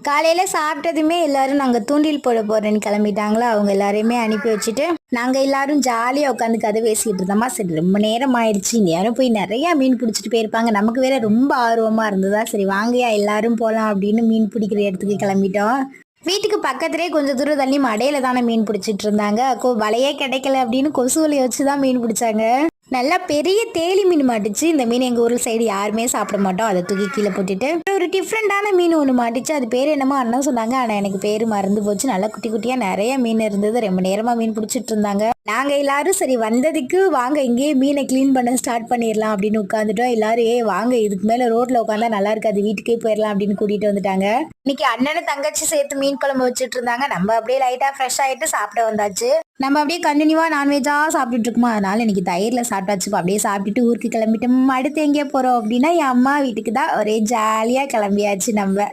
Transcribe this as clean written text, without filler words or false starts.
காலையில் சாப்பிட்டதுமே எல்லாரும் நாங்கள் தூண்டில் போட போகிறேன்னு கிளம்பிட்டாங்களா. அவங்க எல்லாரையுமே அனுப்பி வச்சுட்டு நாங்கள் எல்லாரும் ஜாலியாக உட்காந்து கதை பேசிக்கிட்டு இருந்தோமா. சரி ரொம்ப நேரம் ஆயிடுச்சு, நேரம் போய் நிறையா மீன் பிடிச்சிட்டு போயிருப்பாங்க. நமக்கு வேற ரொம்ப ஆர்வமாக இருந்ததா. சரி வாங்கயா எல்லாரும் போகலாம் அப்படின்னு மீன் பிடிக்கிற இடத்துக்கு கிளம்பிட்டோம். வீட்டுக்கு பக்கத்துலேயே கொஞ்சம் தூரம் தள்ளி மடையில தானே மீன் பிடிச்சிட்டு இருந்தாங்க. வலையே கிடைக்கல அப்படின்னு கொசு வலையை வச்சு தான் மீன் பிடிச்சாங்க. நல்லா பெரிய தேலி மீன் மாட்டுச்சு. இந்த மீன் எங்கள் ஊர் சைடு யாருமே சாப்பிட மாட்டோம். அதை தூக்கி கீழே போட்டுட்டு ஒரு டிஃப்ரெண்டான மீன் ஒன்று மாட்டுச்சு. அது பேர் என்னமோ அண்ணா சொன்னாங்க, ஆனால் எனக்கு பேர் மறந்து போச்சு. நல்லா குட்டி குட்டியாக நிறைய மீன் இருந்தது. ரொம்ப நேரமாக மீன் பிடிச்சிட்டு இருந்தாங்க. நாங்கள் எல்லாரும் சரி வந்ததுக்கு வாங்க இங்கேயே மீனை க்ளீன் பண்ண ஸ்டார்ட் பண்ணிடலாம் அப்படின்னு உட்காந்துட்டோம். எல்லாரும் வாங்க இதுக்கு மேலே ரோட்டில் உட்காந்தா நல்லா இருக்காது, வீட்டுக்கே போயிடலாம் அப்படின்னு கூட்டிகிட்டு வந்துட்டாங்க. இன்னைக்கு அண்ணனும் தங்கச்சி சேர்த்து மீன் குழம்பு வச்சுட்டு இருந்தாங்க. நம்ம அப்படியே லைட்டாக ஃப்ரெஷ் ஆகிட்டு சாப்பிட வந்தாச்சு. நம்ம அப்படியே கண்டினியூவாக நான்வெஜ்ஜாக சாப்பிட்டுட்டு இருக்கோமா, அதனால இன்னைக்கு தயிரில் சாப்பிட்டாச்சு. அப்படியே சாப்பிட்டுட்டு ஊருக்கு கிளம்பிட்டோம். அடுத்து எங்கே போகிறோம் அப்படின்னா என் அம்மா வீட்டுக்கு தான். ஒரே ஜாலியாக கிளம்பியாச்சு நம்ம.